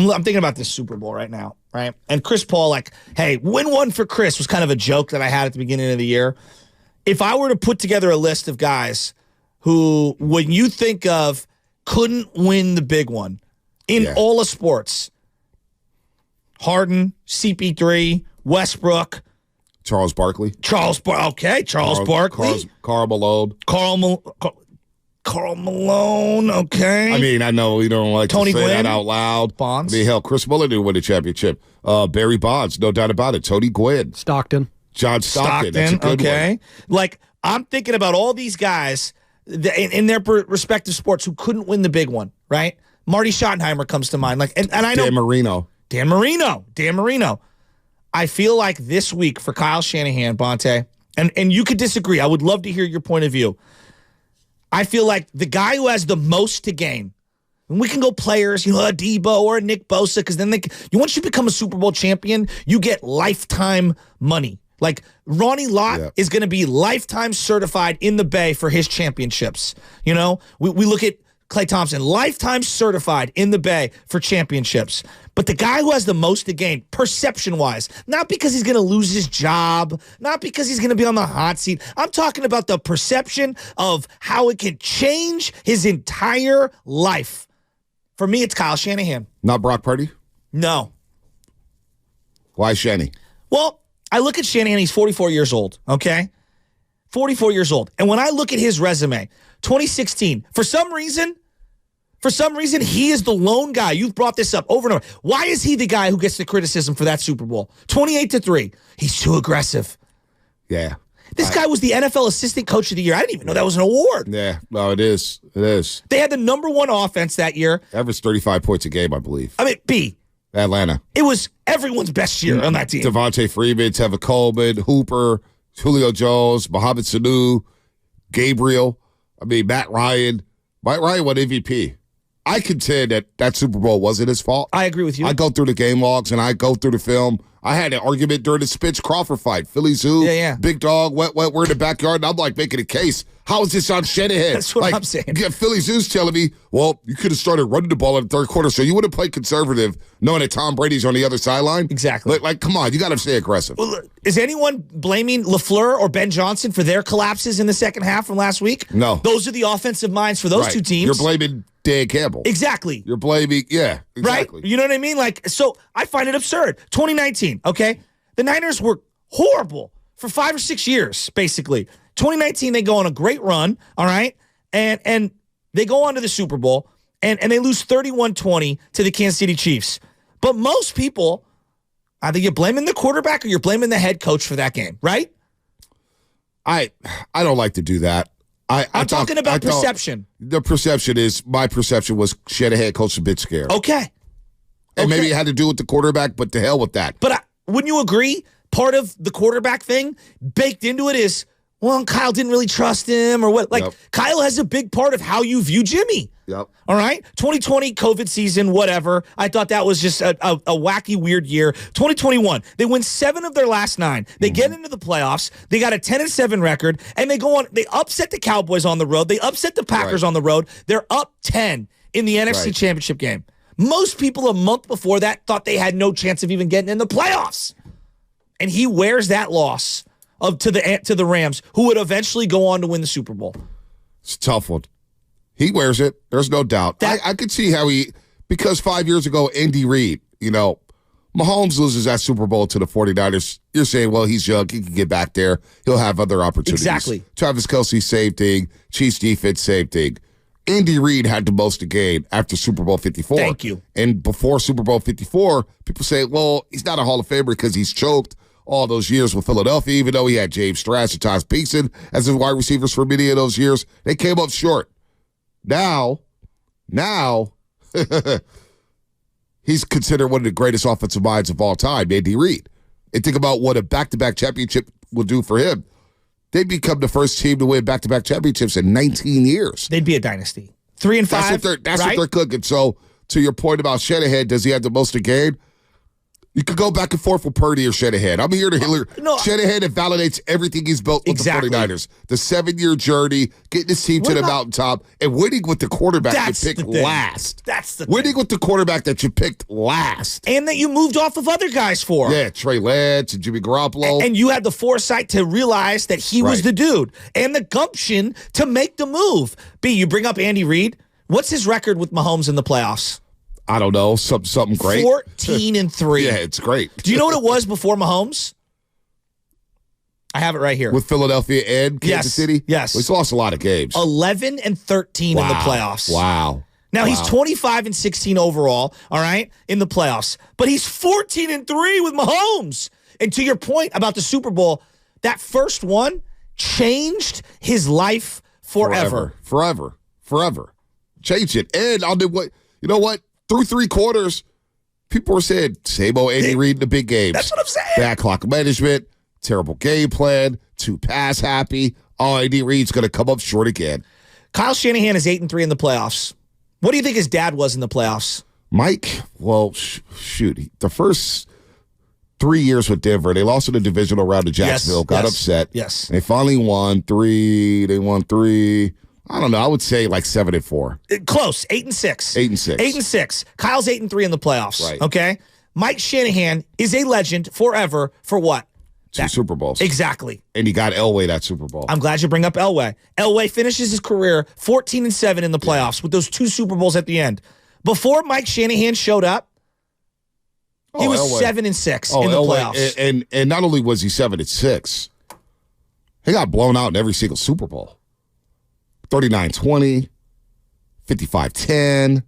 I'm thinking about this Super Bowl right now, right? And Chris Paul, like, hey, win one for Chris was kind of a joke that I had at the beginning of the year. If I were to put together a list of guys who, when you think of, couldn't win the big one in all of sports, Harden, CP3, Westbrook, Charles Barkley. Charles Barkley. Karl Malone, okay. I mean, I know you don't like Tony to say Gwynn, that out loud. Bonds. I mean, hell, Chris Muller didn't win a championship. Barry Bonds, no doubt about it. Tony Gwynn. Stockton. John Stockton. That's a good one. Like, I'm thinking about all these guys in their respective sports who couldn't win the big one, right? Marty Schottenheimer comes to mind. Like, and I know Dan Marino. I feel like this week for Kyle Shanahan, Bonte, and you could disagree. I would love to hear your point of view. I feel like the guy who has the most to gain, and we can go players, a Debo or a Nick Bosa, because then once you become a Super Bowl champion, you get lifetime money. Like Ronnie Lott is going to be lifetime certified in the Bay for his championships. We look at Klay Thompson, lifetime certified in the Bay for championships. But the guy who has the most to gain, perception-wise, not because he's going to lose his job, not because he's going to be on the hot seat. I'm talking about the perception of how it can change his entire life. For me, it's Kyle Shanahan. Not Brock Purdy? No. Why Shanny? Well, I look at Shanahan, he's 44 years old, okay? 44 years old. And when I look at his resume, 2016, for some reason, he is the lone guy. You've brought this up over and over. Why is he the guy who gets the criticism for that Super Bowl? 28-3. He's too aggressive. Yeah. This guy was the NFL Assistant Coach of the Year. I didn't even know that was an award. Yeah, no, it is. It is. They had the #1 offense that year. Averaged 35 points a game, I believe. I mean, B. Atlanta. It was everyone's best year on that team. Devontae Freeman, Tevin Coleman, Hooper, Julio Jones, Mohamed Sanu, Gabriel. I mean, Matt Ryan. Matt Ryan won MVP. I contend that Super Bowl wasn't his fault. I agree with you. I go through the game logs and I go through the film. I had an argument during the Spitz-Crawford fight. Philly Zoo, Big Dog, wet, we're in the backyard, and I'm like making a case. How is this on Shanahan? That's what I'm saying. Philly Zoo's telling me, well, you could have started running the ball in the third quarter, so you would have played conservative knowing that Tom Brady's on the other sideline. Exactly. Like come on, you got to stay aggressive. Well, is anyone blaming LaFleur or Ben Johnson for their collapses in the second half from last week? No. Those are the offensive minds for those two teams. You're blaming Dan Campbell. Exactly. You're blaming, exactly. Right? You know what I mean? Like, so I find it absurd. 2019, okay? The Niners were horrible for 5 or 6 years, basically. 2019, they go on a great run, all right? And they go on to the Super Bowl, and they lose 31-20 to the Kansas City Chiefs. But most people, either you're blaming the quarterback or you're blaming the head coach for that game, right? I don't like to do that. I'm talking about perception. The perception is, my perception was Shanahan coached a bit scared. Okay. And maybe it had to do with the quarterback, but to hell with that. But wouldn't you agree? Part of the quarterback thing baked into it is, well, Kyle didn't really trust him or what. Like, Kyle has a big part of how you view Jimmy. Yep. All right? 2020, COVID season, whatever. I thought that was just a wacky, weird year. 2021, they win 7 of their last 9. They get into the playoffs. They got a 10-7 record, and they go on. They upset the Cowboys on the road. They upset the Packers on the road. They're up 10 in the NFC Championship game. Most people a month before that thought they had no chance of even getting in the playoffs. And he wears that loss to the Rams, who would eventually go on to win the Super Bowl. It's a tough one. He wears it. There's no doubt. I could see how because 5 years ago, Andy Reid, Mahomes loses that Super Bowl to the 49ers. You're saying, well, he's young. He can get back there. He'll have other opportunities. Exactly. Travis Kelce, same thing. Chiefs defense, same thing. Andy Reid had the most to gain after Super Bowl 54. Thank you. And before Super Bowl 54, people say, well, he's not a Hall of Famer because he's choked all those years with Philadelphia, even though he had James Strass and Todd Peakson as his wide receivers for many of those years. They came up short. Now, he's considered one of the greatest offensive minds of all time, Andy Reid. And think about what a back-to-back championship will do for him. They'd become the first team to win back-to-back championships in 19 years. They'd be a dynasty. 3 and 5. That's what they're cooking. So, to your point about Shanahan, does he have the most to gain? You could go back and forth with Purdy or Shanahan. I'm here to hear Shanahan. It validates everything he's built with the 49ers. The 7-year journey, getting his team to the mountaintop, and winning with the quarterback you picked last. That's the winning with the quarterback that you picked last. And that you moved off of other guys for. Yeah, Trey Lance and Jimmy Garoppolo. And you had the foresight to realize that he was the dude. And the gumption to make the move. B, you bring up Andy Reid. What's his record with Mahomes in the playoffs? I don't know, something great. 14-3. Yeah, it's great. Do you know what it was before Mahomes? I have it right here. With Philadelphia and Kansas City? Yes. Well, he's lost a lot of games. 11-13 in the playoffs. Wow. Now he's 25-16 overall, all right, in the playoffs. But he's 14-3 with Mahomes. And to your point about the Super Bowl, that first one changed his life forever. Forever. Changed it. And I'll do what, you know what? Through 3 quarters, people were saying, same old Andy Reid in the big games. That's what I'm saying. Bad clock management, terrible game plan, too pass happy. Oh, Andy Reid's going to come up short again. Kyle Shanahan is 8-3 in the playoffs. What do you think his dad was in the playoffs? Mike, well, shoot. The first 3 years with Denver, they lost in the divisional round to Jacksonville, got upset. Yes. They finally won 3. They won 3. I don't know. I would say like 7-4. Close. 8-6. 8-6. 8-6. Kyle's 8-3 in the playoffs. Right. Okay. Mike Shanahan is a legend forever for what? 2 Super Bowls. Exactly. And he got Elway that Super Bowl. I'm glad you bring up Elway. Elway finishes his career 14-7 in the playoffs with those 2 Super Bowls at the end. Before Mike Shanahan showed up, he was Elway. 7-6 in the playoffs. And not only was he 7-6, he got blown out in every single Super Bowl. 39-20, 55-10,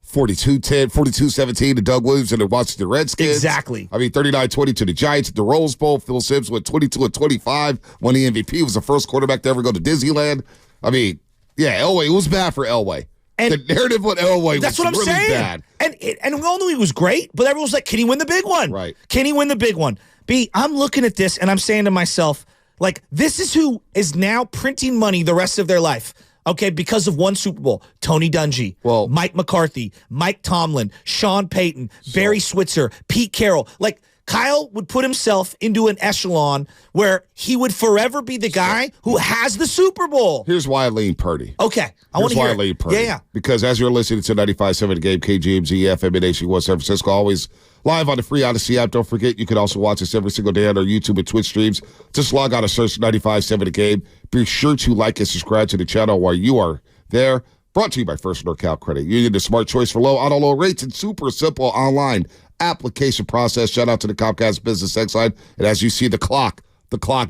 42-10, 42-17 to Doug Williams and the Washington Redskins. Exactly. I mean, 39-20 to the Giants at the Rose Bowl. Phil Simms went 22-25, won the MVP, was the first quarterback to ever go to Disneyland. I mean, yeah, Elway, it was bad for Elway. And the narrative with Elway was really bad. And we all knew he was great, but everyone was like, can he win the big one? Right. Can he win the big one? B, I'm looking at this and I'm saying to myself, like, this is who is now printing money the rest of their life, okay, because of one Super Bowl. Tony Dungy, Mike McCarthy, Mike Tomlin, Sean Payton, Barry Switzer, Pete Carroll. Like, Kyle would put himself into an echelon where he would forever be the guy who has the Super Bowl. Here's why I lean Purdy. Okay. I want to hear why I lean Purdy. Yeah. Because as you're listening to 95.7 Game, KGMZ, FM, and HD1 San Francisco, always live on the free Odyssey app. Don't forget, you can also watch us every single day on our YouTube and Twitch streams. Just log on and search 95.7 The Game. Be sure to like and subscribe to the channel while you are there. Brought to you by First NorCal Credit Union, the smart choice for low auto loan rates and super simple online application process. Shout out to the Comcast Business X line. And as you see the clock,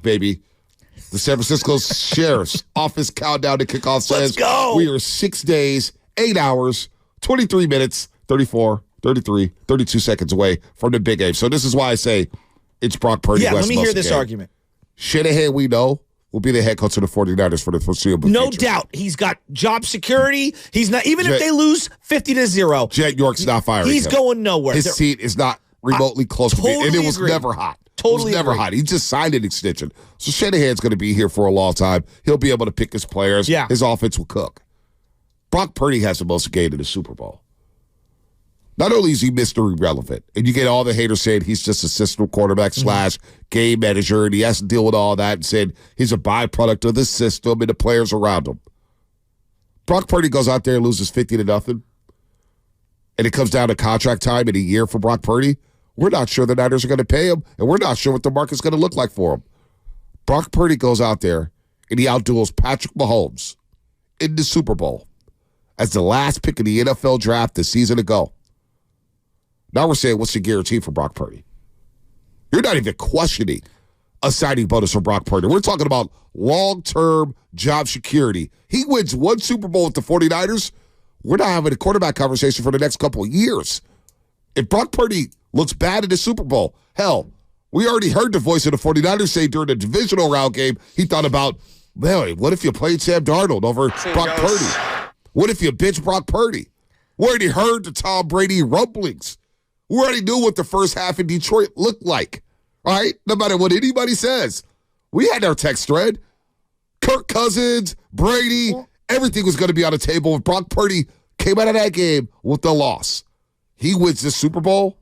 baby. The San Francisco Sheriff's Office countdown to kickoff says, let's go. We are 6 days, 8 hours, 23 minutes, 34, 33, 32 seconds away from the big game. So this is why I say it's Brock Purdy. Yeah, Wes let me hear Wilson this game. argument. Shanahan, we know, will be the head coach of the 49ers for the foreseeable future. No doubt. He's got job security. He's not, even if they lose 50-0. Jet York's not firing He's him. going nowhere. His seat is not remotely close to being, and it was never hot. Totally it was never hot. He just signed an extension. So Shanahan's going to be here for a long time. He'll be able to pick his players. Yeah. His offense will cook. Brock Purdy has the most game in the Super Bowl. Not only is he Mr. Irrelevant, and you get all the haters saying he's just a system quarterback / game manager, and he has to deal with all that, and said he's a byproduct of the system and the players around him. Brock Purdy goes out there and loses 50-0, and it comes down to contract time in a year for Brock Purdy. We're not sure the Niners are going to pay him, and we're not sure what the market's going to look like for him. Brock Purdy goes out there, and he outduels Patrick Mahomes in the Super Bowl as the last pick of the NFL draft this season ago. Now we're saying, what's the guarantee for Brock Purdy? You're not even questioning a signing bonus for Brock Purdy. We're talking about long-term job security. He wins one Super Bowl with the 49ers. We're not having a quarterback conversation for the next couple of years. If Brock Purdy looks bad in the Super Bowl, hell, we already heard the voice of the 49ers say during the divisional round game, he thought about, well, what if you played Sam Darnold over Brock Purdy? What if you bench Brock Purdy? We already heard the Tom Brady rumblings. We already knew what the first half in Detroit looked like. All right? No matter what anybody says. We had our text thread. Kirk Cousins, Brady, everything was going to be on the table. If Brock Purdy came out of that game with the loss, he wins the Super Bowl.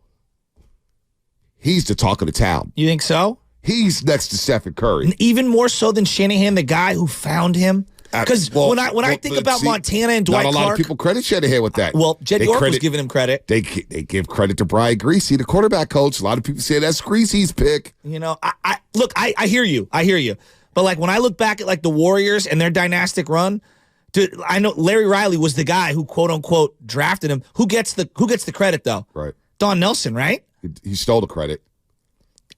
He's the talk of the town. You think so? He's next to Stephen Curry. And even more so than Shanahan, the guy who found him? Because when I think about Montana and Dwight Clark, not a lot of people credit Shanahan with that. Well, Jed York was giving him credit. They give credit to Brian Greasy, the quarterback coach. A lot of people say that's Greasy's pick. You know, I hear you. I hear you. But like when I look back at like the Warriors and their dynastic run, I know Larry Riley was the guy who quote unquote drafted him. Who gets the credit though? Right. Don Nelson, right? He stole the credit.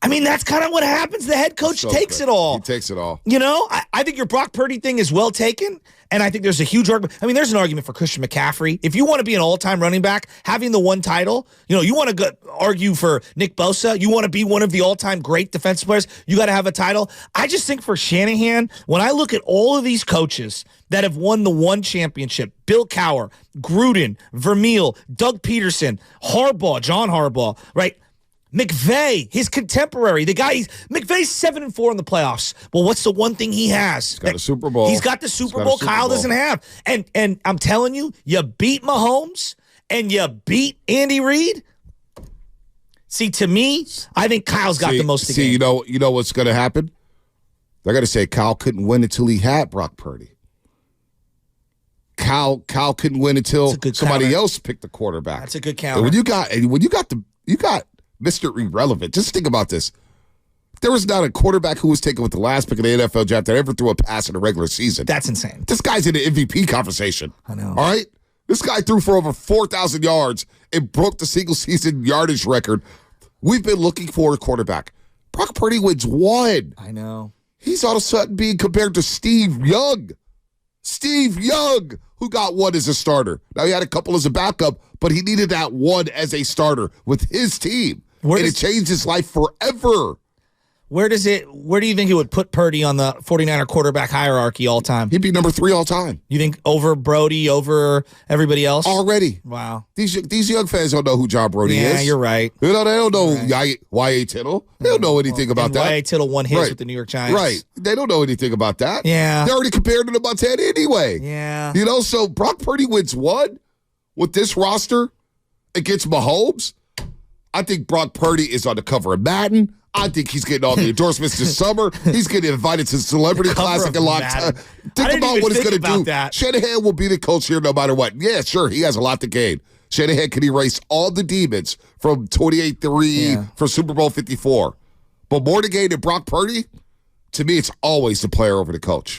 I mean, that's kind of what happens. The head coach takes it all. He takes it all. You know, I think your Brock Purdy thing is well taken, and I think there's a huge argument. I mean, there's an argument for Christian McCaffrey. If you want to be an all-time running back, having the one title, you want to argue for Nick Bosa, you want to be one of the all-time great defensive players, you got to have a title. I just think for Shanahan, when I look at all of these coaches that have won the one championship, Bill Cowher, Gruden, Vermeil, Doug Peterson, John Harbaugh, right? McVay, his contemporary, McVay's 7-4 in the playoffs. Well, what's the one thing he has? He's got a Super Bowl. He's got the Super Bowl Kyle doesn't have. And I'm telling you, you beat Mahomes and you beat Andy Reid. See, to me, I think Kyle's got the most to gain. You know what's going to happen? They're going to say Kyle couldn't win until he had Brock Purdy. Kyle couldn't win until somebody else picked the quarterback. That's a good counter. And when you got Mr. Irrelevant. Just think about this. There was not a quarterback who was taken with the last pick of the NFL draft that ever threw a pass in a regular season. That's insane. This guy's in the MVP conversation. I know. All right? This guy threw for over 4,000 yards and broke the single-season yardage record. We've been looking for a quarterback. Brock Purdy wins one. I know. He's all of a sudden being compared to Steve Young. Steve Young, who got one as a starter. Now, he had a couple as a backup, but he needed that one as a starter with his team. It changed his life forever. Where do you think it would put Purdy on the 49er quarterback hierarchy all time? He'd be number 3 all time. You think over Brody, over everybody else? Already. Wow. These young fans don't know who John Brody is. Yeah, you're right. They don't know Y.A. Tittle. They don't know anything about that. Y.A. Tittle won his with the New York Giants. Right. They don't know anything about that. Yeah. They already compared him to Montana anyway. Yeah. So Brock Purdy wins one with this roster against Mahomes. I think Brock Purdy is on the cover of Madden. I think he's getting all the endorsements this summer. He's getting invited to Celebrity Classic and Locked. Think about what he's going to do. That. Shanahan will be the coach here no matter what. Yeah, sure, he has a lot to gain. Shanahan can erase all the demons from 28-3 for Super Bowl 54. But more to gain than Brock Purdy, to me, it's always the player over the coach.